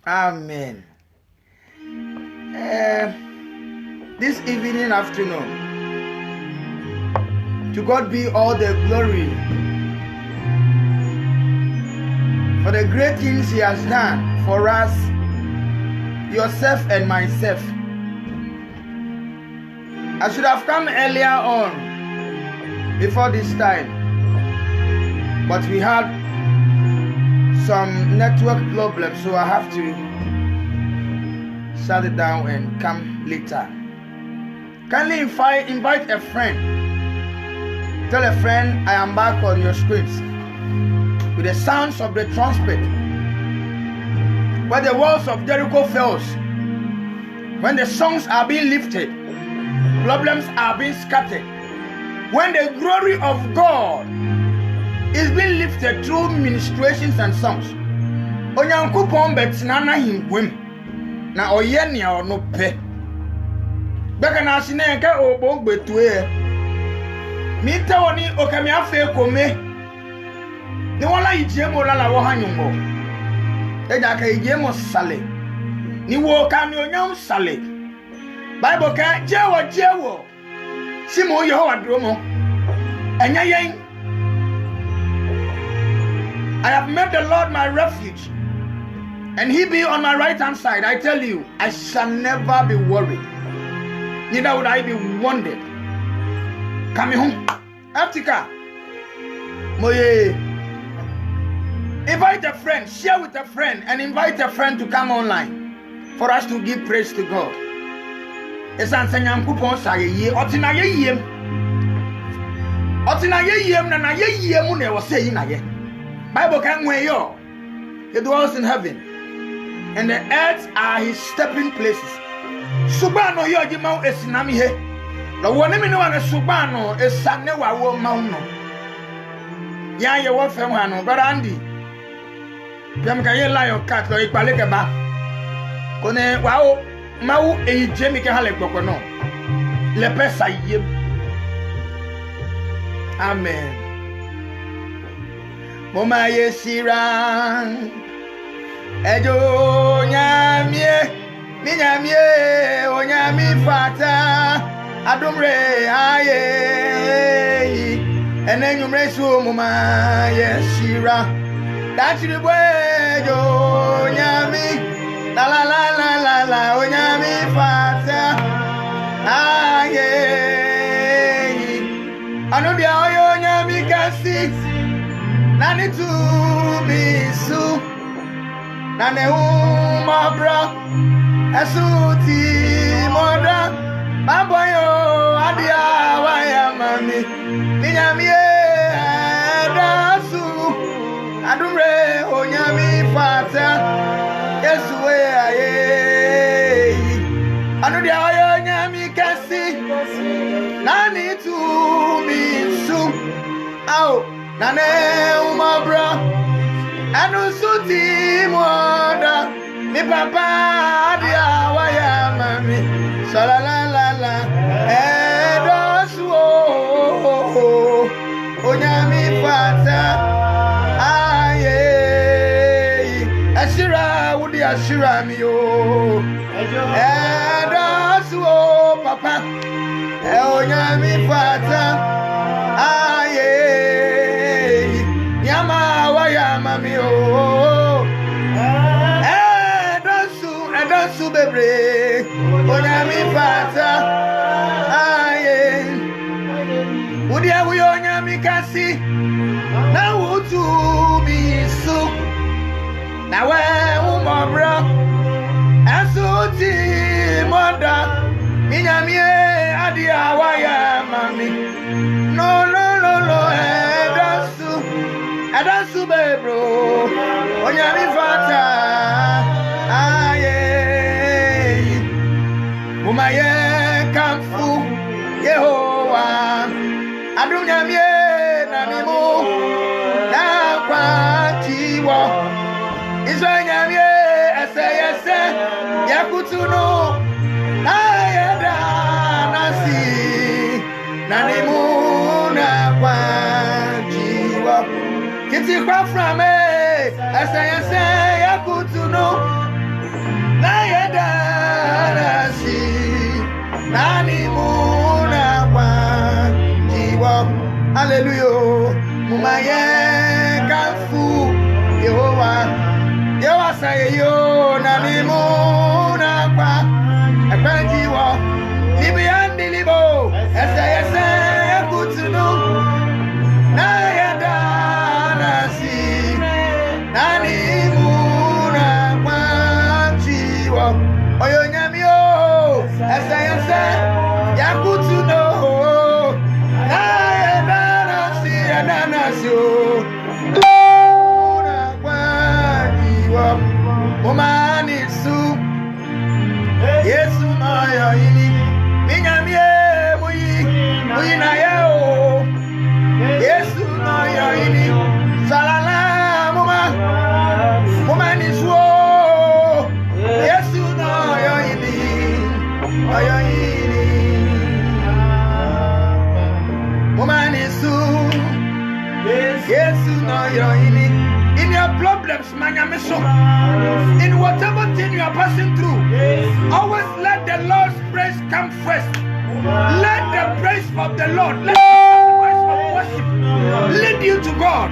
Amen. This evening, afternoon, to God be all the glory for the great things He has done for us, yourself and myself. I should have come earlier on, before this time, but we had some network problems, so I have to shut it down and come later. Kindly invite a friend. Tell a friend I am back on your screens with the sounds of the trumpet. Where the walls of Jericho falls, when the songs are being lifted, problems are being scattered, when the glory of God is being lifted through ministrations and songs. Onyankopon betina na himwem na oye nia ono pe. Beka na asine nka obon betue. Mi ta woni okami afa ekome. Ni wala ijemo lala wo hanyumbo. Eja ka ijemo sale. Ni wo ka ni onyam sale. Bible ka jewo. Simo Yehowa dromo. Enya yen. I have made the Lord my refuge, and He be on my right hand side. I tell you, I shall never be worried, neither would I be wounded. Coming home, Africa, Moye. Invite a friend, share with a friend, and invite a friend to come online for us to give praise to God. Esan senyam kupon sa ye otina ye yem na ye yem na wo say na ye. Bible can way yo. He dwells in heaven, and the earth are His stepping places. Subano yo jima esinami he. La woni mi no wana subano esane wa wo ma no. Ya ye wo fem ha no, brother Andy. Pem ka ye lion cat lo ipale ke ba. Kone wa o mawu eje mi ke hale gboko no. Le pesa yem. Amen. Moma yesira ejo nyamie mi nyamie onyami fata adumre aye enenyumre su moma yesira dachiri bojo nyami la onyami fata aye anu dia oyo nyami kasi Nani to me so Nane umabra Asuti moda Baboyo adia waya mami Minyami dasu Adumre onyami fata Yesu aye Anudia oyo nyami kasi Nani to me so Ao Nane umabra anu suti moda mi papa dia waya mami salalala edosu onyami fata aye ashira wudi ashira mi o edosu papa onyami fata aye Yama waya mami o edansu bebre onyami fata aye udia wuyo onyami kasi na wutu misu na we umobra asuti moda minyami adia waya mami no Adansu bebro onyami fata aye umaye kamfu Yehowa adunyami nanimu na kwatiwo izonyami eseyese yakutuno ayeda nasi nanimu na kwatiwo Kiti kwa frame, ese yakutuno, Yewa say yo na mimu na kwa ekwanji wo libi andi libo ese yakutunu na yada nasi nani mu na kwanji wo oyo nyami o ese yakutunu na yada nasi o Omani su Yesu na ya ini minyamie muyi na yao Yesu na ya ini salala mumani su Yesu na ya ini mumani su Yesu na ya ini. In your problems, in whatever thing you are passing through, always let the Lord's praise come first. Let the praise of the Lord, let the praise of worship lead you to God.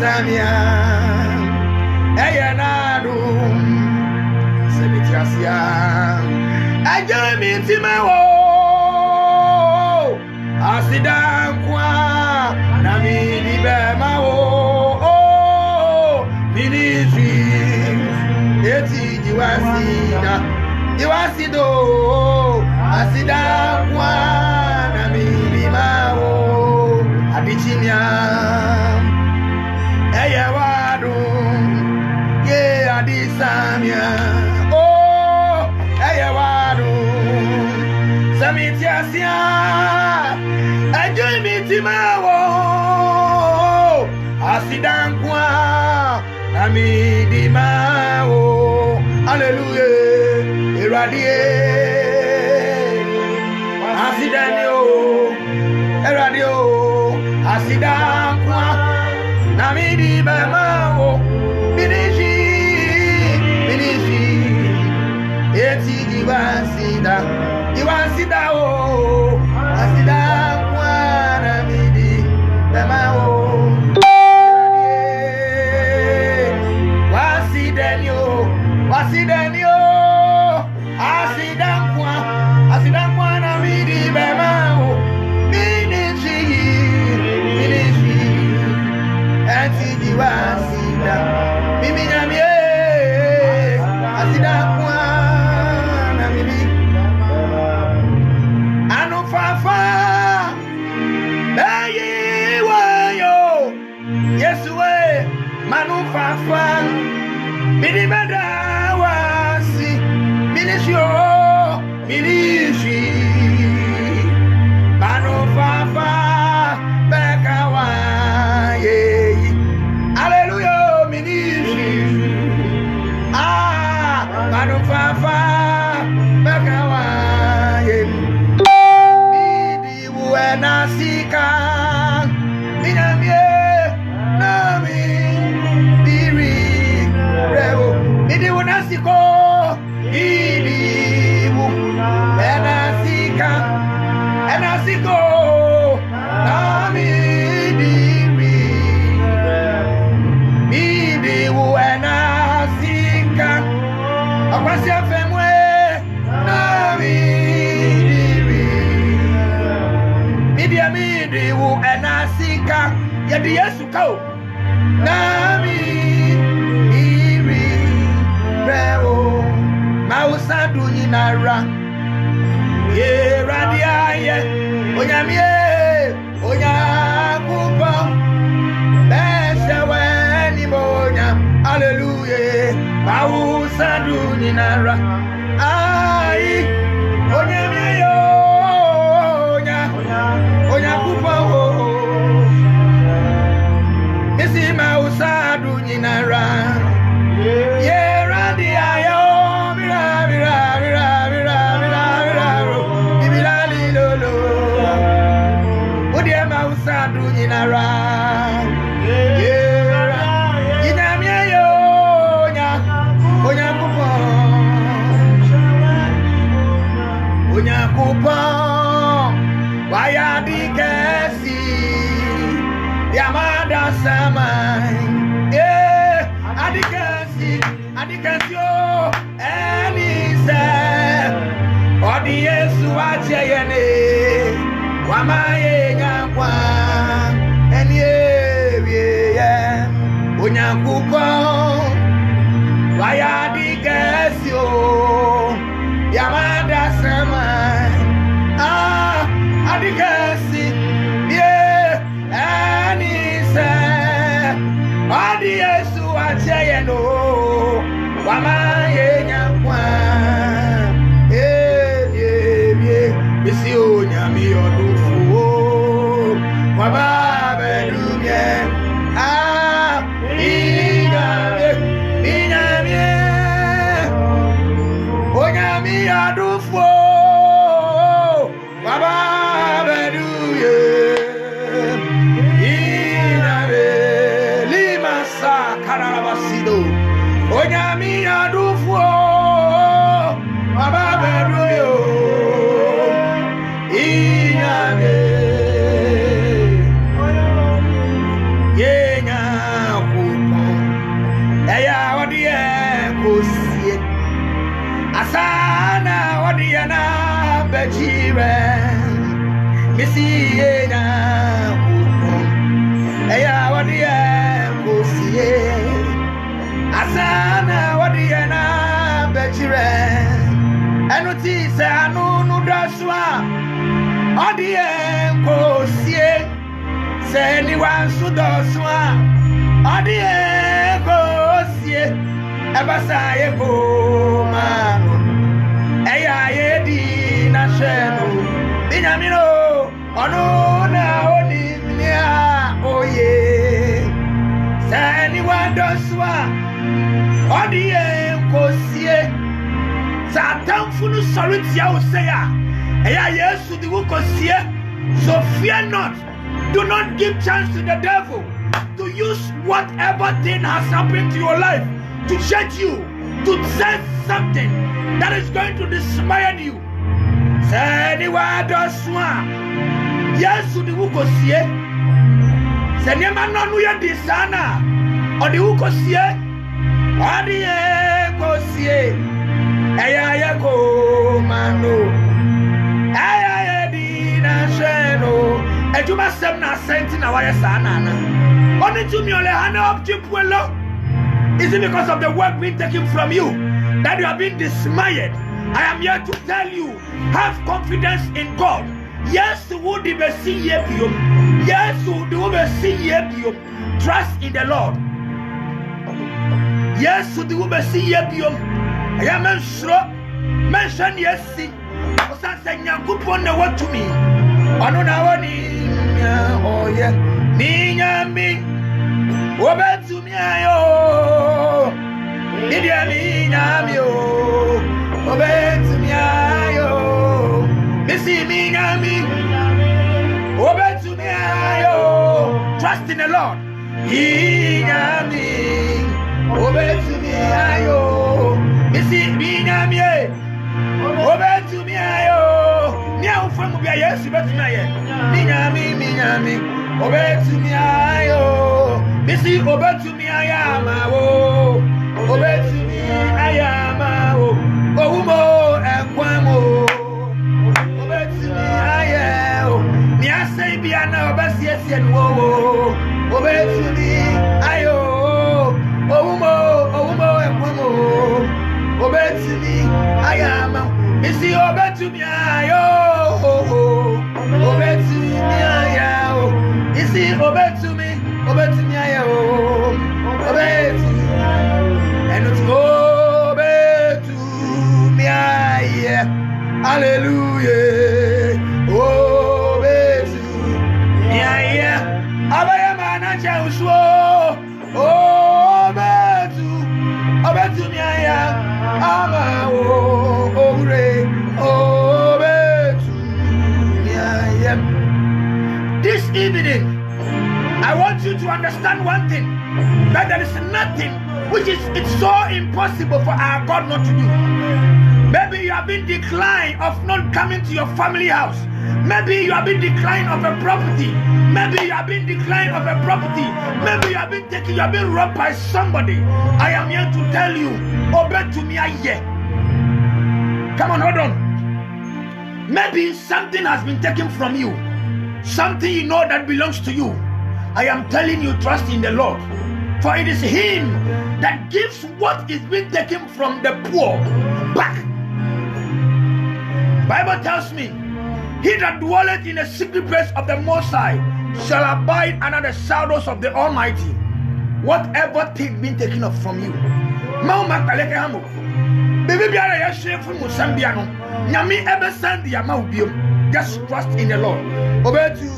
Samia Eyanadu Sebitiasia Ajami Timawo Asidankwa Namini Bemao Ministry Eti Jiwasido Asidankwa Namini Mao Abichinia Eyawadu, ye adisamia. Oh, eyawadu, samitiasia. Ejimitimao, asidankwa, namidimao. Hallelujah, eradie, asidanio, eradio, asidankwa. Namidi bamao Binishi Eti Iwasida o Asida kwa Namidi bamao Wasidenyo Asida kwa Namidi bamao Binishi Eti Wasida Mimi nyamie Asida kwa na mimi Anu fafa Bayi wayo Yesu we Manu fafa Mini bada wasi Minisio Minishi Manu fafa Beka waye Hallelujah, ministry. Manufafa, Bakawaye. Midi buena sika, minamie, nami, diri, revo. Midi buena siko, midi buena sika, enasiko, nami. Akwasi afemwe na midi wu enasika yedi Yesu kao na midi rewo mausa dunyi ninara. Ye radia ye. Onyamie. Onyakupa. Beshawe ni monya. Hallelujah. Bawusadu ninara. Ai. Onyamie yo. Onyakupa o. Isi mausadu ninara. Ye radia yo. Mira mira mira mira mira mira. Bibila lilolo. Odia mausadu ninara. Ye inamie yo nya. Onyakupa. Onyakupa. Waya dikesi Yamada samai adikesi yo Elise Odi Yesu acheyene Wamaye nyakwa Enye Onyakupa Waya dikesi yo Yamada samai adikesi Anise Odi Yesu acheyeno Wamaye nyakwa Bisi onyami odufu Wababe dumye Inyami Onyami odufu Wababe dumye Onyami adufu ababeruyo inyame yenya kupo eya odie kosie asana odie na bechire misi yenya kupo eya odie kosie Asana wadiana bechire Enuti se anu nudaswa Odie kosie Se niwansu doswa Odie kosie Ebasa yeko manu Eya yedi na shenu Binyamino Onu na oni mnia oye Se niwandoswa Odie kosie Satanfunu sorry o say Eya Yesu di kosie So fear not. Do not give chance to the devil to use whatever thing has happened to your life to judge you, to say something that is going to dismay you. Say ni wadoswa Yesu di kosie Se ni manonu ya disana Odi kosie Odi kosie Eya yeko mano Eya yedi na sheno Ejuma sem na senti na waya sana Only to me ole hana up jipuelo. Is it because of the work being taken from you that you have been dismayed? I am here to tell you, have confidence in God. Yes, would be see you. Yes, would be see you. Trust in the Lord. Yes, would be see you. I am sure. Mention yes, see. Osan senya kupone what to me. Ano na wani oh yeah. Ni nyami. Obe to me ayo. Idia ni nyami yo. Obe to me ayo. Missy me nyami. Obe to me ayo. Trust in the Lord. He nyami. Obe to me ayo. Missy me nyami. Obe to me ayo. Nia ufamu bia Yesu betu na ye. Minyami. Obe to me ayo. Missy obe to me ayama wo. Obe to me ayama wo. Oumo ekwamo. Obe to me ayo. Nia say bia na obe siesie wo. Obe to me ayo. Oumo ekwamo. Obe to me ayama. Obetumia you see Obetumia and it's Obetumia hallelujah Obetumia Abayamana Chauso Obetumia Ama This evening, I want you to understand one thing, that there is nothing which is so impossible for our God not to do. Maybe you have been declined of not coming to your family house. Maybe you have been declined of a property. Maybe you have been declined of a property. Maybe you have been taken, you have been robbed by somebody. I am here to tell you, obey to me. Come on, hold on. Maybe something has been taken from you. Something you know that belongs to you. I am telling you, trust in the Lord. For it is Him that gives what is being taken from the poor back. Bible tells me, he that dwelleth in the secret place of the Most High shall abide under the shadows of the Almighty. Whatever thing being taken up from you, just trust in the Lord. Obey to me,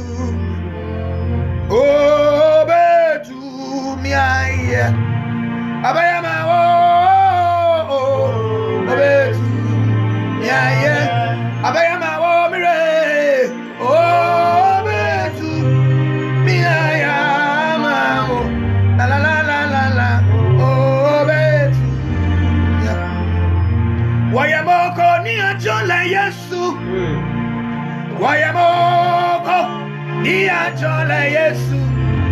obey to me, Wayamoko ni ajola Yesu. Wayamoko ni ajola Yesu.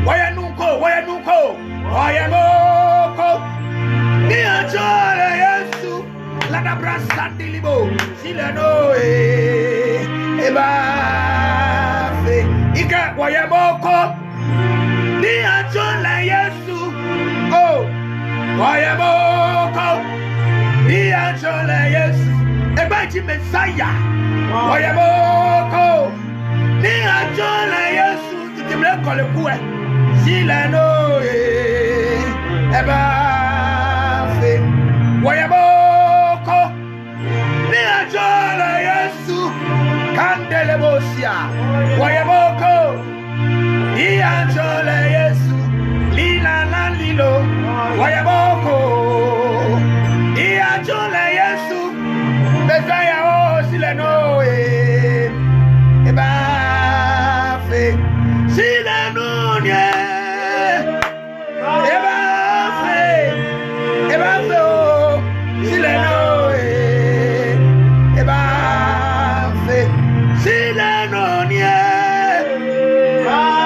Wayanuko. Wayamoko ni ajola Yesu. Lada brasandi libo. Silano ebafe. Ika wayamoko ni ajola Yesu. Oh, wayamoko. Dianjola Yesu, Ebaji Messiah. Oyaboko. Dianjola Yesu, Titimle Kolekue. Silano Ebafe. Oyaboko. Dianjola Yesu, Candelebosia. Oyaboko. Dianjola Yesu, Lila Lilo. Oyaboko. Dianjola Yesu, Messiah, oh, Silano, Ebafe, Silano, Ebafe, oh, Silano, Ebafe, Silano, Ebafe,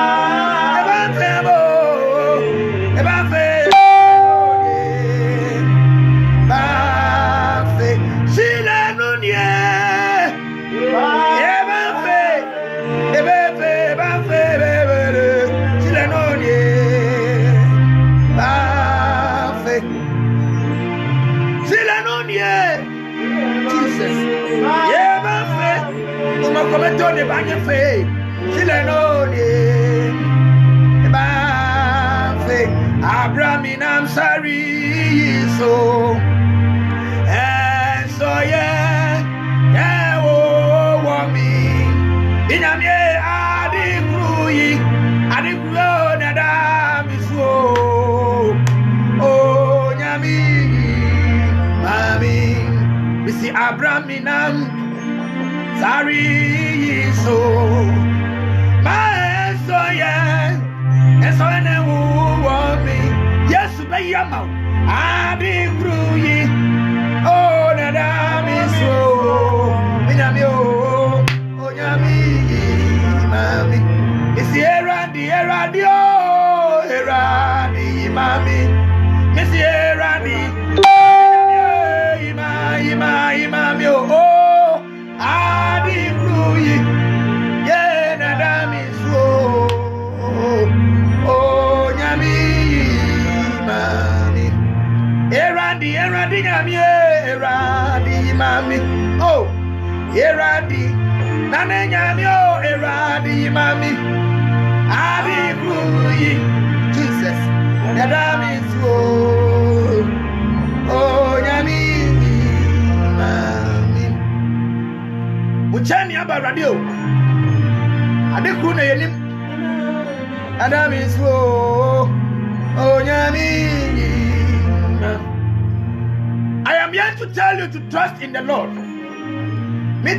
Come on, back your faith. Abraham in I'm sorry, so and so yeah, oh, me. In a mere adequate, Nadam is oh, Yami, Mami, we see Abraham in I'm sorry, so my so yeah, and so and who want me, yes, by Yama, I be growing, oh, Nadam is so, Minamio, oh, Yami, Mami, it's the Eradi, Mami, Miss Eradi, Imami, oh. Yeah, Nadam is so. Oh, Nyami, Mami. Eradi, Mami. Oh, Eradi, Nananyamio, Eradi, Mami, Adi Gruyi, Jesus, Yadamis, oh, Yami, Mami, Uchani Abba Radio, Adikuna Yanim, Adamis, oh, Yami. I am here to tell you to trust in the Lord. For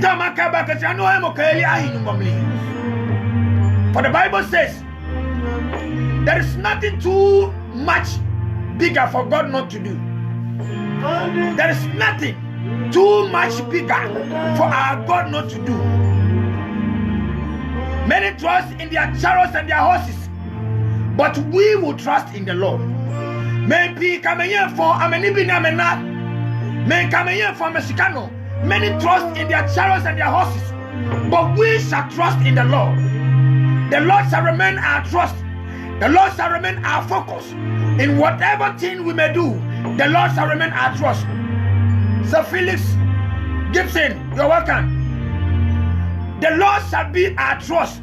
the Bible says there is nothing too much bigger for God not to do. There is nothing too much bigger for our God not to do. Many trust in their chariots and their horses, but we will trust in the Lord. Maybe coming here for Amenibinamena. Men come here from Mexicano. Many trust in their chariots and their horses, but we shall trust in the Lord. The Lord shall remain our trust. The Lord shall remain our focus. In whatever thing we may do, the Lord shall remain our trust. Sir Felix Gibson, you're welcome. The Lord shall be our trust.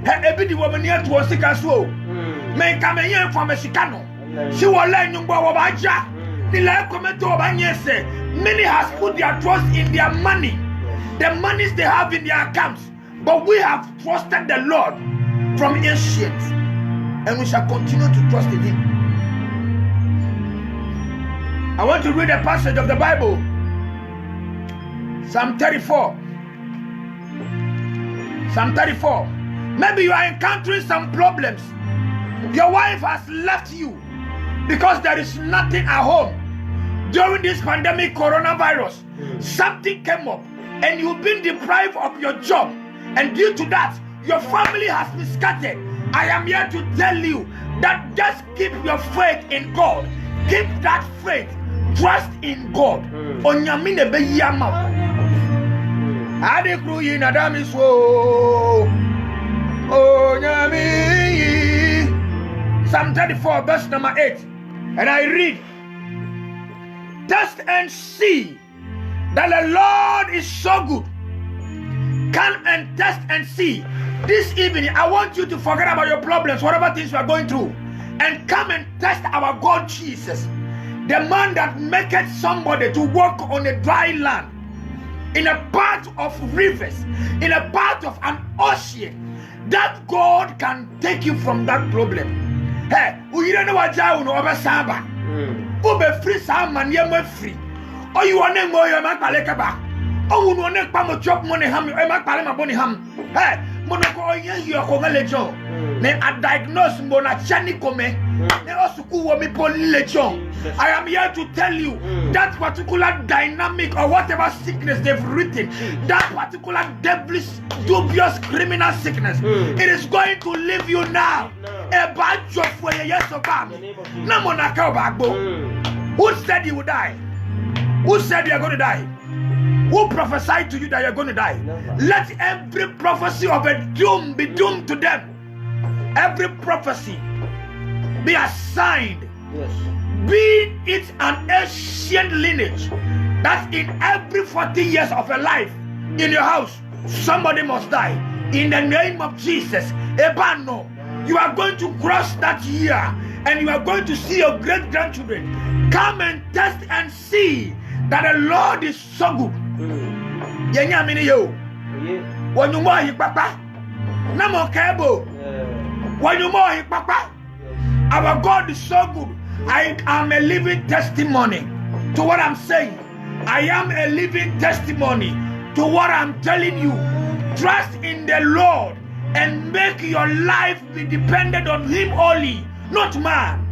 Every woman here to us, men come here from Mexicano. She will learn you about Baja. Many has put their trust in their money, the monies they have in their accounts, but we have trusted the Lord from ancient, and we shall continue to trust in Him. I want to read a passage of the Bible, Psalm 34. Psalm 34. Maybe you are encountering some problems. Your wife has left you because there is nothing at home. During this pandemic coronavirus, something came up and you've been deprived of your job, and due to that, your family has been scattered. I am here to tell you that just keep your faith in God. Keep that faith. Trust in God. Onyamine be yama. Adekruyi nadamiswo. Onyami. Psalm 34 verse number 8. And I read, test and see that the Lord is so good. Come and test and see. This evening, I want you to forget about your problems, whatever things you are going through, and come and test our God Jesus, the man that maketh somebody to walk on a dry land, in a part of rivers, in a part of an ocean. That God can take you from that problem. Hey, we don't know what you know Saba. Ube free some man, you're free. Oh, you want to know your man Palekaba. Oh, you want to come chop money ham, you might palema bonny ham. Hey, Monaco, you are Legion. They are diagnosed Monachani Come. They also call me Legion. I am here to tell you that particular dynamic or whatever sickness they've written, that particular devilish, dubious criminal sickness, it is going to leave you now. A bad job for a yes of no monaka. Who said you would die? Who said you are going to die? Who prophesied to you that you are going to die? Let every prophecy of a doom be doomed to them. Every prophecy be assigned. Yes. Be it an ancient lineage that in every 40 years of a life in your house, somebody must die. In the name of Jesus, Ebano, you are going to cross that year and you are going to see your great-grandchildren. Come and test and see that the Lord is so good. Yenya mini yo. When you more papa, namo kebo. When you more papa, our God is so good. I am a living testimony to what I'm saying. I am a living testimony to what I'm telling you. Trust in the Lord and make your life be dependent on Him only, not man.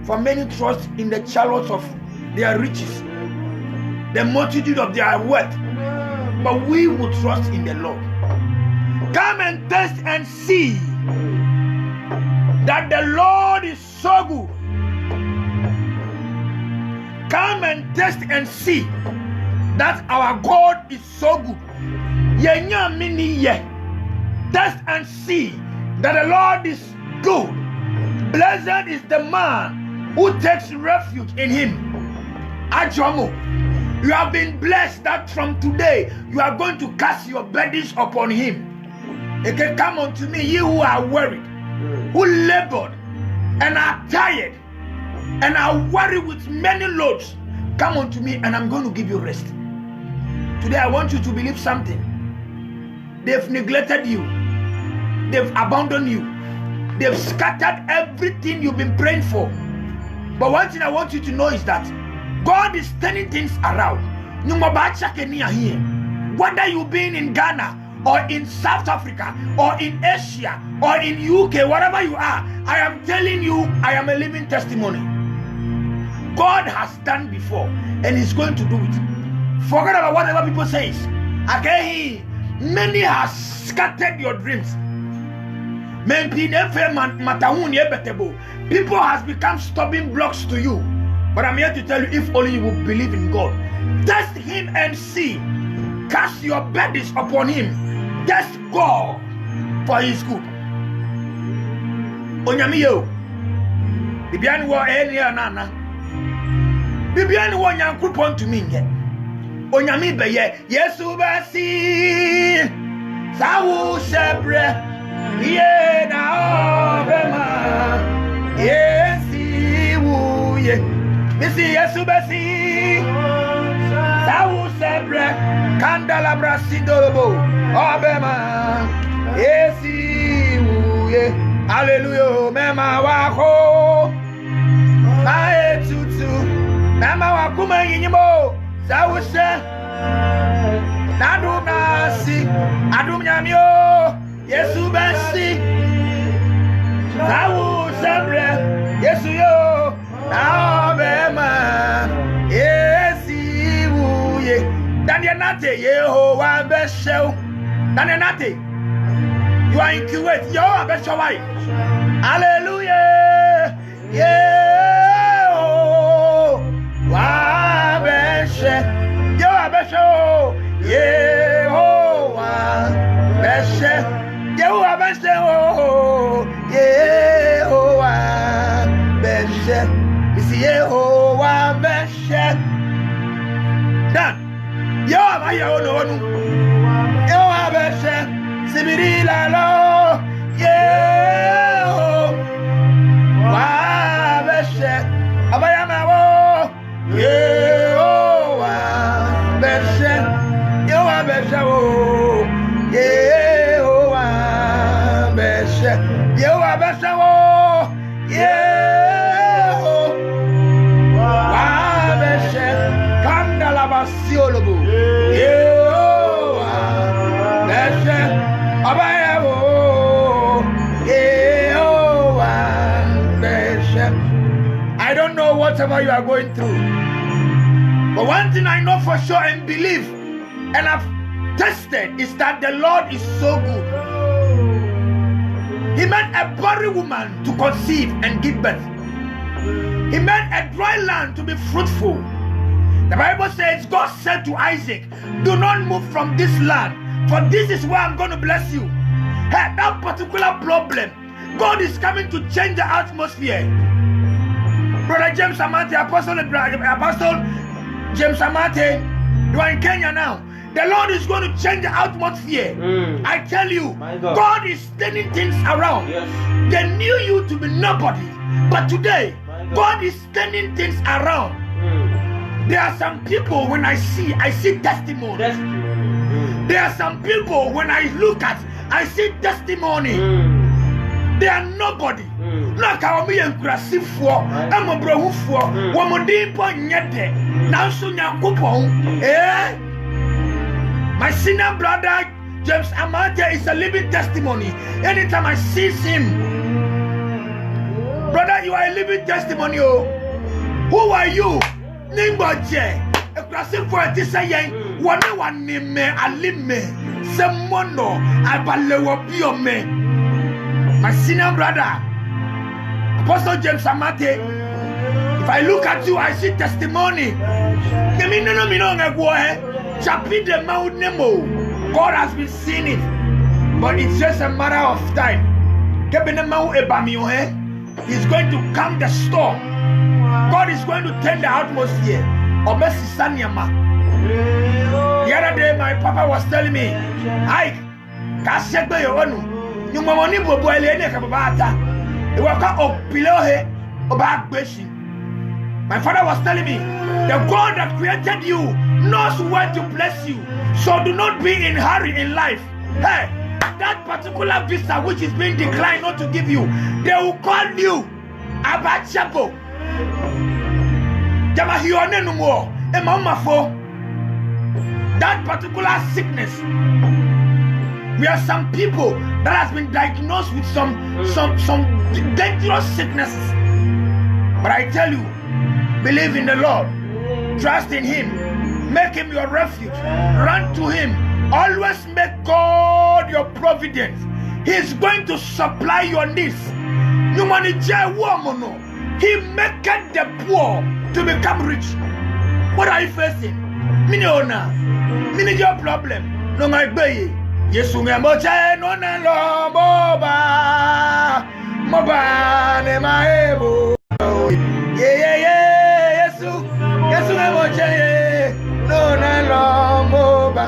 For many trust in the chariots of their riches, the multitude of their wealth, but we will trust in the Lord. Come and test and see that the Lord is so good. Come and test and see that our God is so good. Test and see that the Lord is good. Blessed is the man who takes refuge in Him. Ajomo. You have been blessed that from today you are going to cast your burdens upon him. It can come unto me, ye who are worried, who labored and are tired and are worried with many loads. Come unto me and I'm going to give you rest. Today I want you to believe something. They've neglected you. They've abandoned you. They've scattered everything you've been praying for. But one thing I want you to know is that God is turning things around. Whether you've been in Ghana or in South Africa or in Asia or in UK, wherever you are, I am telling you, I am a living testimony. God has done before and he's going to do it. Forget about whatever people say. Okay, many have scattered your dreams. People has become stubborn blocks to you. But I'm here to tell you, if only you will believe in God. Test him and see. Cast your burdens upon him. Test God for his good. Onyamiyo. Bibiani wo eni anana. Bibiani wo nyankopon to me nge. Onyami beye Yesu basi. Sawu shebre. Ye na obema. Yesi wuye. Missy Yesu basi. Sawu shebre. Kandala brasindolobo. Obema. Yesi wuye. Hallelujah. Mema wako. Mae tutu. Mema wakuma yinyimo. Sawu she. Nadum nasi. Adum nyamyo. Yesu basi. Sawu shebre. Yesu yo. Obema. Yesi wuye. Daniel Nate. Yehovah beshew. Daniel Nate. You are in Kuwait. Yehovah beshew. Hallelujah. Yehovah beshew. Yehovah beshew. Yehovah beshew. Yehovah beshew. Yehovah beshew. It's Yehovah beshew. Done. Yehovah Yehovah beshew. Sibiri lalo. Yehovah beshew. Abayama wo. Yehovah beshew. Yehovah beshew. Yehovah beshew. Yehovah beshew. Yehovah beshew. Kandala basiolobu. Yehovah beshew. Abayamo. Yehovah beshew. I don't know whatever you are going through, but one thing I know for sure and believe, and I've tested, is that the Lord is so good. He made a barren woman to conceive and give birth. He made a dry land to be fruitful. The Bible says, God said to Isaac, do not move from this land, for this is where I'm going to bless you. Hey, that particular problem, God is coming to change the atmosphere. Brother James Amate, Apostle James Amate, you are in Kenya now. The Lord is going to change the atmosphere. I tell you, God is turning things around. Yes. They knew you to be nobody, but today, God is turning things around. There are some people when I see testimony. There are some people when I look at, I see testimony. They are nobody. Look how me and Krasifo, I'm a bro for one deep on yet. Now soon your coupon. Eh? My senior brother James Amate is a living testimony. Anytime I see him, brother, you are a living testimony. Oh. Who are you? Nimboje. A Krasifo at this saying, one name, a lime, someone no, I balewo bio me. My senior brother, Apostle James Amate, if I look at you, I see testimony. God has been seeing it, but it's just a matter of time. He's going to calm the storm. God is going to turn the atmosphere. The other day, my papa was telling me, "Ike, kasegbe yonu, you mamoni bobo elene kabata. You waka opilohe obagbeshi." My father was telling me, the God that created you knows when to bless you. So do not be in hurry in life. Hey, that particular visa which is being declined not to give you, they will call you Abachapo. That particular sickness. We are some people that has been diagnosed with some dangerous sicknesses. But I tell you, believe in the Lord, trust in Him, make Him your refuge, run to Him, always make God your providence. He is going to supply your needs. He maketh the poor to become rich. What are you facing? Mini your problem. No my baby. Yesu ngamoche no na lo moba ne maebo. Yeah. Yesu ngamoche no na lo moba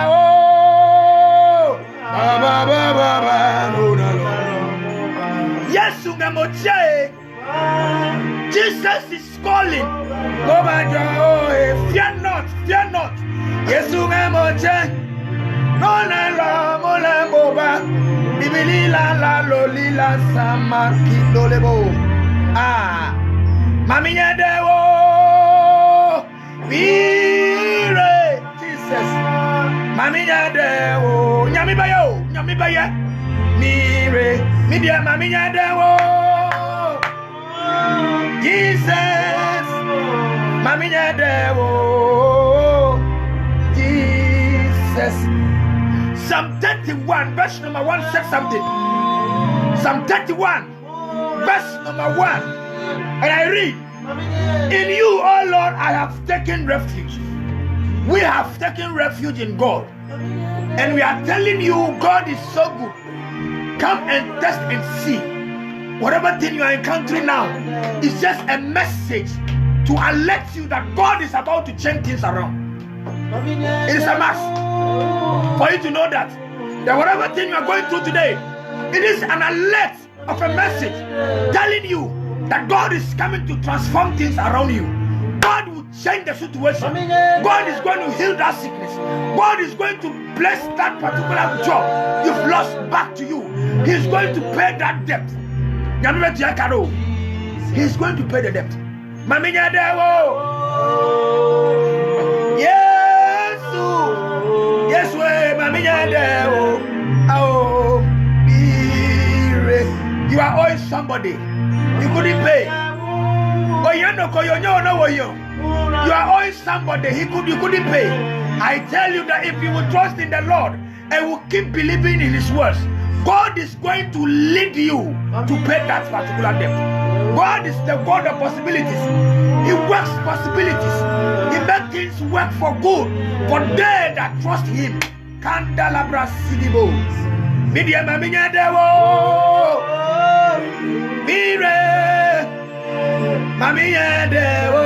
oh baba no na lo. Yesu ngamoche. Jesus is calling. Fear not. Yesu ngamoche. No na la mola boba. Bibili la lolila samaki dolebo. Maminya dewo. Mire Jesus. Maminya dewo. Nyami baye. Mire. Midia maminya dewo. Jesus, Maminya dewo, Jesus. Psalm 31, verse number 1 said something. Psalm 31, verse number 1, and I read, "In you, O Lord, I have taken refuge." We have taken refuge in God, and we are telling you, God is so good. Come and test and see. Whatever thing you are encountering now is just a message to alert you that God is about to change things around. It is a must for you to know that whatever thing you are going through today, it is an alert of a message telling you that God is coming to transform things around you. God will change the situation. God is going to heal that sickness. God is going to bless that particular job you've lost back to you. He is going to pay that debt. He's going to pay the debt. Maminya dewo. Yes, way, Maminya dewo. Oh, you are owing somebody. You couldn't pay. You are owing somebody. You couldn't pay. I tell you that if you will trust in the Lord and will keep believing in His words, God is going to lead you to pay that particular debt. God is the God of possibilities. He works possibilities. He makes things work for good for they that trust Him. Kandalabra sidibo. Media maminya dewo. Mire. Maminya dewo.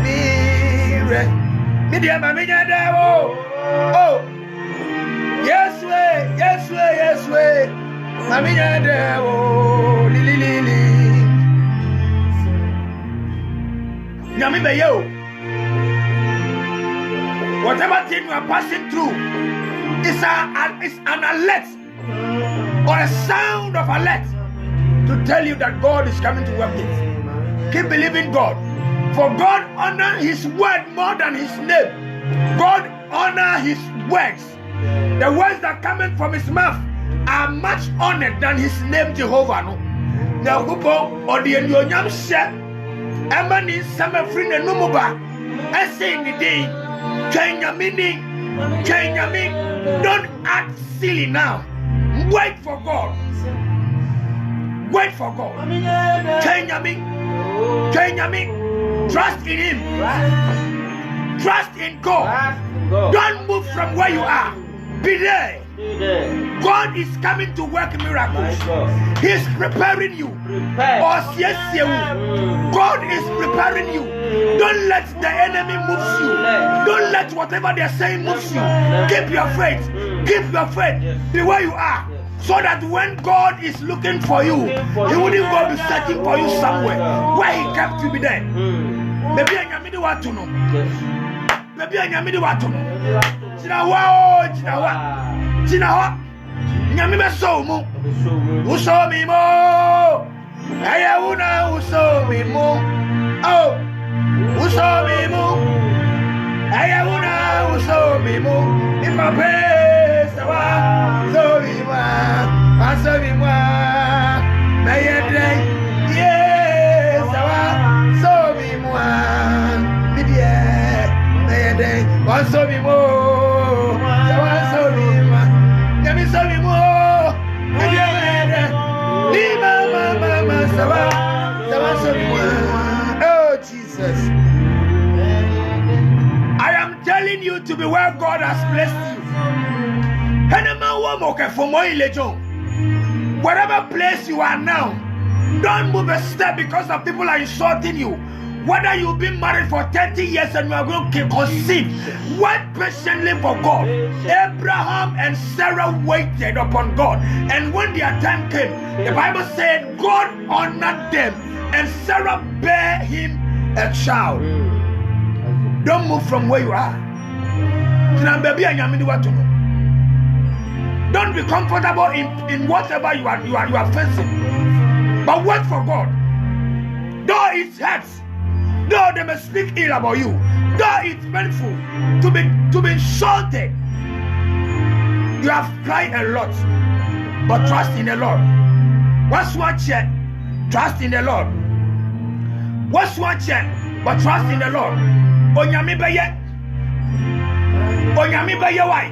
Mire. Media maminya dewo. Oh. Yes way. Maminya dewo. Lili. Nyami beyo. Whatever thing you are passing through is an alert or a sound of alert to tell you that God is coming to work it. Keep believing God. For God honor His word more than His name. God honor His words. The words that coming from His mouth are much honored than His name Jehovah. No. Now hupo odiyenyonyam she emani samefri ne numuba ese ni day Kenyami. Don't act silly now. Wait for God. Kenyami. Trust in Him. Trust in God. Don't move from where you are. Be there. God is coming to work miracles. He's preparing you. God is preparing you. Don't let the enemy move you. Don't let whatever they're saying move you. Keep your faith. Keep your faith. Be where you are. So that when God is looking for you, He wouldn't go be searching for you somewhere. Where He kept you, be there. Maybe I need what to know. Maybe I need what to know. Jinawa, Nyami be so mo. Uso mi mo. Aya una uso mi mo. Oh, uso mi mo. Aya una uso mi mo. In my place, so mi wa, so mi wa. Maye day, yes, so mi wa. Bidie, maye day, so mi mo. So mi wa. Nyami so mi mo. Bidie, lima mama sawa so mi wa. Oh Jesus. I am telling you to be where God has placed you. Whatever place you are now, don't move a step because of people are insulting you. Whether you've been married for 30 years and you are going to conceive, wait patiently for God. Abraham and Sarah waited upon God, and when their time came, the Bible said God honored them, and Sarah bare him a child. Don't move from where you are. Don't be comfortable in whatever you are facing, but wait for God. Though it hurts, though they may speak ill about you, though it's painful to be insulted, you have cried a lot, but trust in the Lord. What's one check? Trust in the Lord. What's one check? But trust in the Lord. Onyami beye why?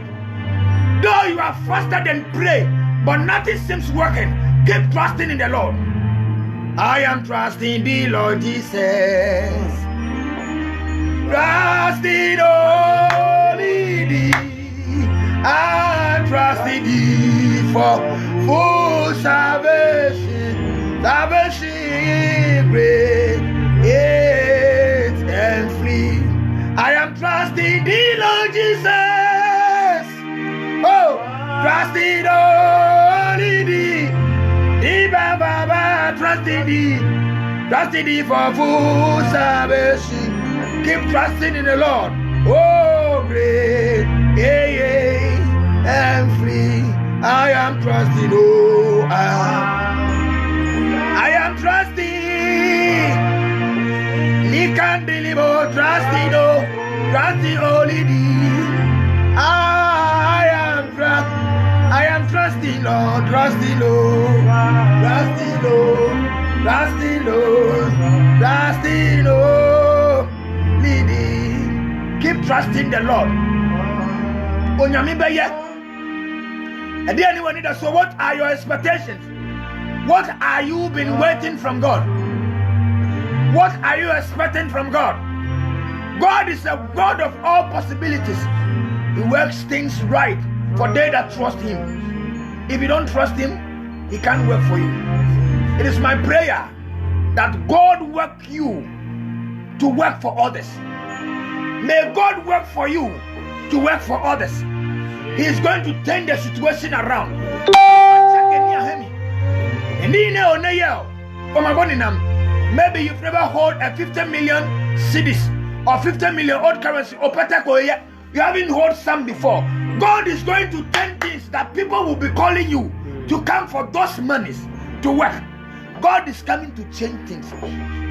Though you are fasted and pray, but nothing seems working, keep trusting in the Lord. I am trusting the Lord Jesus. Trusting only thee. I trust in thee for full salvation. Salvation great, yet and free. I am trusting thee, Lord Jesus. Oh, trusting only thee. Trusting thee for full salvation. Keep trusting in the Lord. Oh, great, and free. I am trusting. Oh, I am trusting. He can deliver. Trusting. Oh, trusting only thee. I am trusting, Lord, trusting, Lord, trusting, Lord, trusting, Lord, trusting, Lord, leading. Keep trusting the Lord. Onyami beye. And then anyone need us. So what are your expectations? What are you been waiting from God? What are you expecting from God? God is a God of all possibilities. He works things right for they that trust Him. If you don't trust Him, He can't work for you. It is my prayer that God work you to work for others. May God work for you to work for others. He is going to turn the situation around. Maybe you've never hold a 50 million cedis or 50 million old currency or you haven't hold some before. God is going to turn things that people will be calling you to come for those monies to work. God is coming to change things.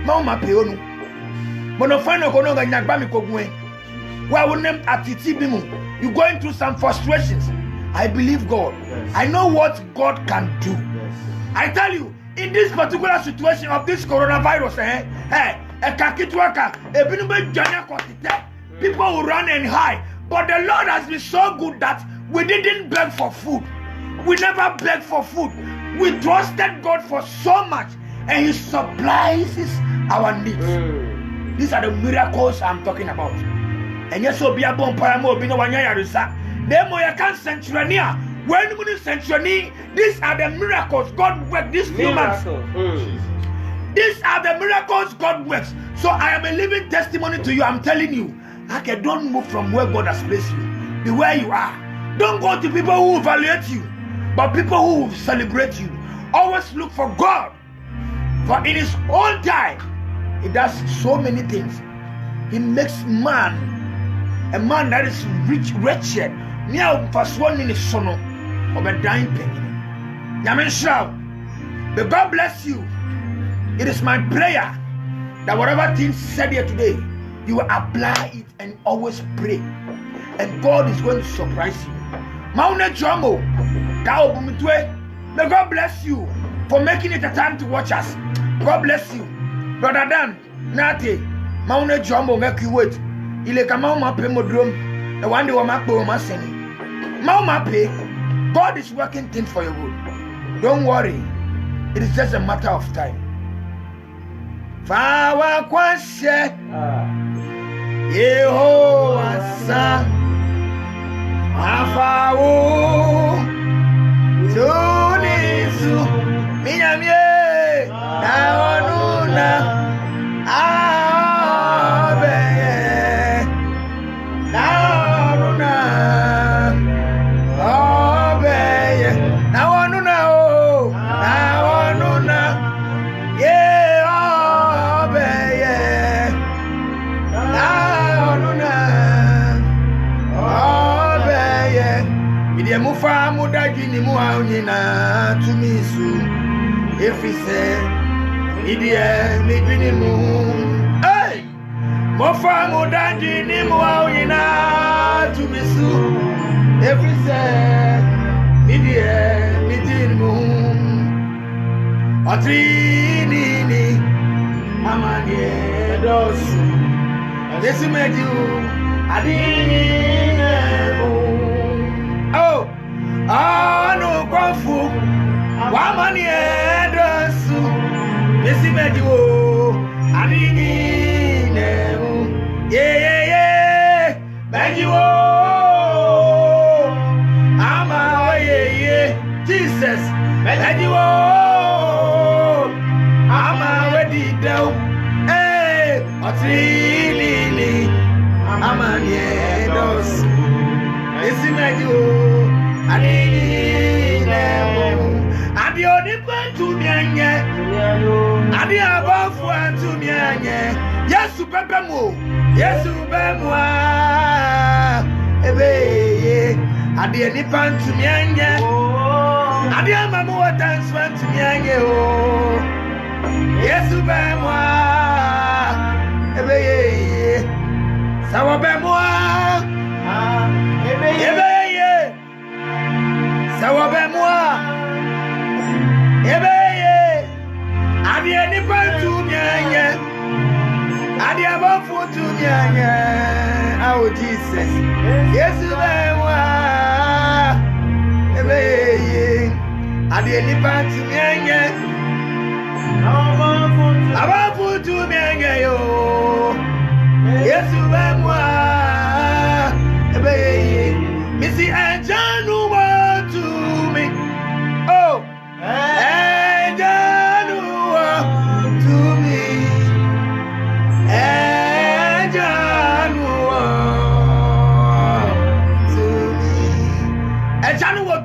Mama peonu. Monofano kono ga nyagbami kogwe. Where we name atitibimu. You're going through some frustrations. I believe God. Yes. I know what God can do. Yes. I tell you, in this particular situation of this coronavirus, people will run and hide. But the Lord has been so good that we didn't beg for food. We never begged for food. We trusted God for so much, and He supplies our needs. These are the miracles I'm talking about. And yes, so be a bomb paramo, be no one yarisa. Demo ya can century. When we century, these are the miracles God works these few months. These are the miracles God works. So I am a living testimony to you. I'm telling you, okay, don't move from where God has placed you. Be where you are. Don't go to people who evaluate you, but people who celebrate you. Always look for God. For in his own time, he does so many things. He makes man, a man that is rich, wretched. Now, first one in his son of a dying penny. Yamin Shroud, may God bless you. It is my prayer that whatever things said here today, you will apply it and always pray. And God is going to surprise you. Maune Jomo, may God bless you for making it a time to watch us. God bless you. Brother Dan, Nate, Maune Jomo, make you wait. Ile kama ma pe modrom, the one day we make po ma seni. Ma pe, God is working things for your good. Don't worry. It is just a matter of time. Fawa kwashe Yehowa sa Afawo Tunisu Minyamye Na onuna Abeye Na onuna Abeye Na onuna o Na onuna Mufa mudaji ni muaunina tumisu efise idie midini mu hey mufa mudaji ni muaunina tumisu efise idie midini mu atrini ni amani dosu desimeju adini oh, no kwafu wamani edosu mesi mejiwo adini nemu ye mejiwo ama oye Jesus mejiwo ama wedi deu otilili amani edosu mesi mejiwo Adi onipa tumianye Adi abafu tumianye Yesu pepe mu Yesu bemwa Ebe Adi onipa tumianye Adi amamu wa transfer tumianye Yesu bemwa Ebe Sawa bemwa Ebe Sawabe moi Ebeye Adi enipa tumianye Adi abafu tumianye Oh Jesus Yesu be moi Ebeye Adi enipa tumianye Abafu tumianye yo Yesu be moi Ebeye Missy Anjanu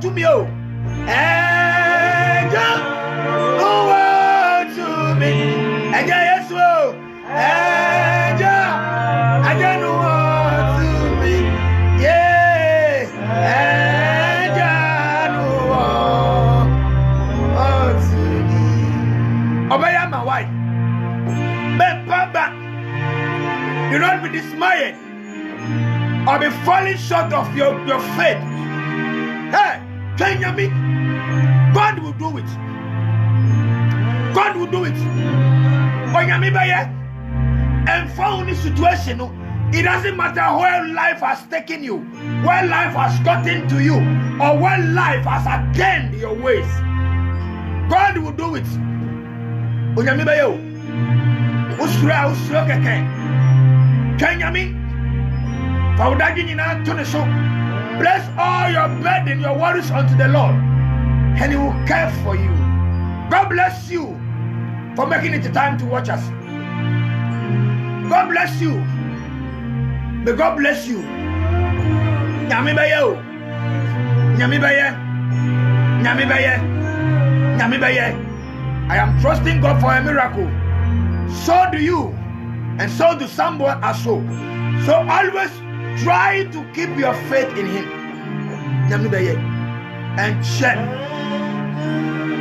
to me, oh, and to me, and yes, oh, and I don't know what to me, yeah, and I know what to me. Obey my wife, but Papa, do not be dismayed or be falling short of your faith. Hey, Kenyami, God will do it. God will do it. Onyami baye, and found this situation. It doesn't matter where life has taken you, where life has gotten to you, or where life has attained your ways. God will do it. Onyami baye, usra keke. Kenyami, faudaji nina tune so. Place all your burden, your worries unto the Lord, and He will care for you. God bless you for making it a time to watch us. God bless you. May God bless you. Nyami baye o. Nyami baye. Nyami baye. Nyami baye. I am trusting God for a miracle. So do you. And so do someone as well. So always try to keep your faith in Him. Nyami baye. And check.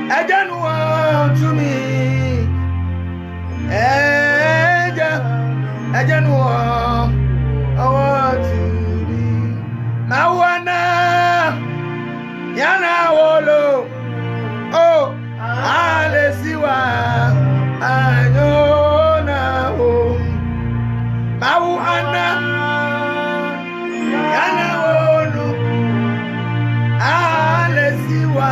I don't want to me. I don't want to be. Mawana Yana Wolo. Oh, Alesiwa Anyona home. Mawana Yana Wolo. Alesiwa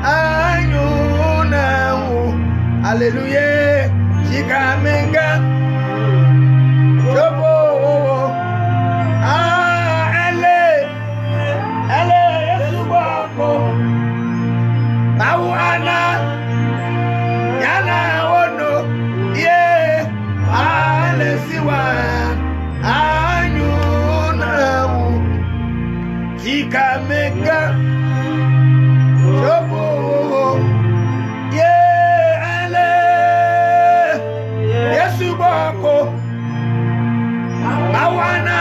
Anyona home. Hallelujah. Chikamenga Jobo Ele Yesubako Mauana Yana Ono Ye Alesiwa Anyuna Chikamenga Jobo Yesubako Mawana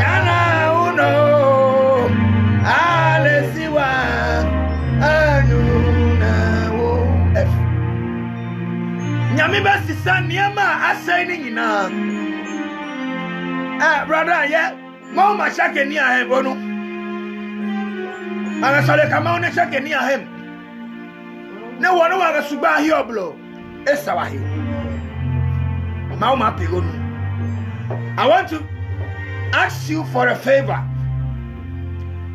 Yana Uno Alesiwa Anuna F Nyamiba Sisa Niama Asaini Nina brother, yeah, Mama Shake near him, Bono. I saw the Kamona Shake near him. No one was Suba Hioblo. Esawahi. Mama Pigonu. I want to ask you for a favor.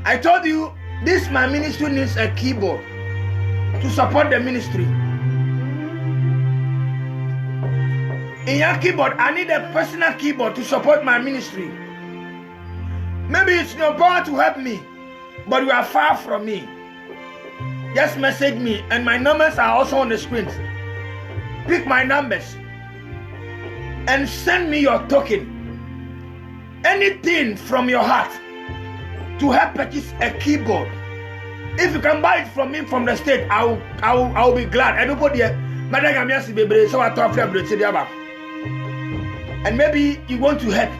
I told you this my ministry needs a keyboard to support the ministry. In your keyboard, I need a personal keyboard to support my ministry. Maybe it's your power to help me, but you are far from me. Just message me, and my numbers are also on the screen. Pick my numbers and send me your token. Anything from your heart to help purchase a keyboard. If you can buy it from me from the state, I'll be glad. Everybody, so I talk about. And maybe you want to help.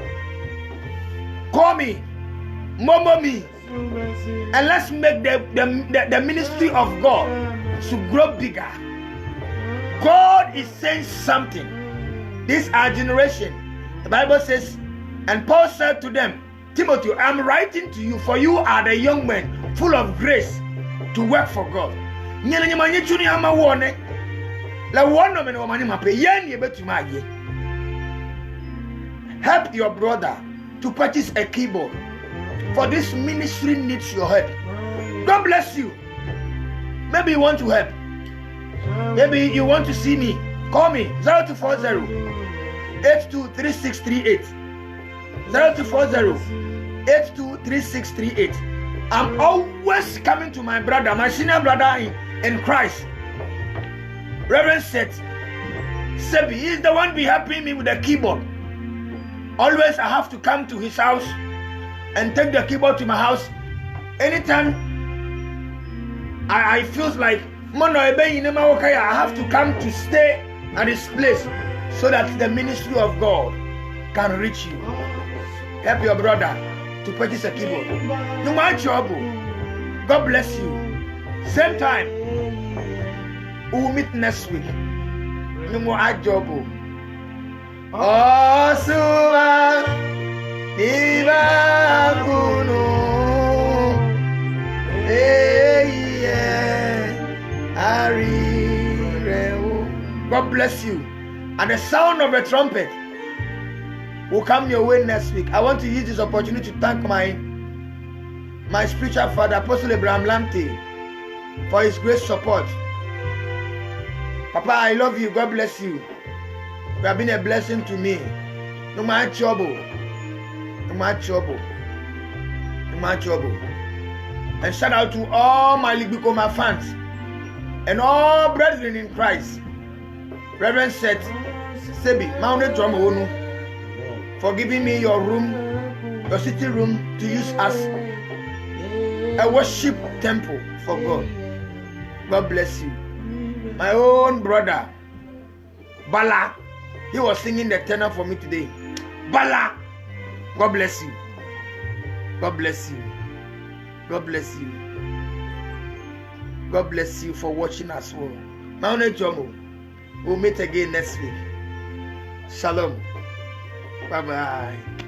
Call me, momo me, and let's make the ministry of God to grow bigger. God is saying something. This our generation. The Bible says, and Paul said to them, Timothy, I'm writing to you, for you are the young men full of grace to work for God. Help your brother to purchase a keyboard, for this ministry needs your help. God bless you. Maybe you want to help. Maybe you want to see me. Call me 0240-823638. 0240-823638. I'm always coming to my brother, my senior brother in Christ. Reverend Sebi, he's the one be helping me with the keyboard. Always I have to come to his house and take the keyboard to my house. Anytime I feel like I have to come to stay at his place so that the ministry of God can reach you. Help your brother to purchase a keyboard. No matter trouble. God bless you. Same time. We'll meet next week. No more job. Oh, Suba, Diva Kuno. God bless you. And the sound of the trumpet will come your way next week. I want to use this opportunity to thank my spiritual father, Apostle Abraham Lamte, for his great support. Papa, I love you. God bless you. You have been a blessing to me. No matter trouble. No matter trouble. my trouble. And shout out to all my Libicoma fans and all brethren in Christ. Reverend said, Sebi, Mount Drama, for giving me your room, your sitting room, to use as a worship temple for God. God bless you. My own brother, Bala, he was singing the tenor for me today. Bala, God bless you. God bless you. God bless you. God bless you for watching us all. Mount Jomo. We'll meet again next week. Shalom. Bye-bye.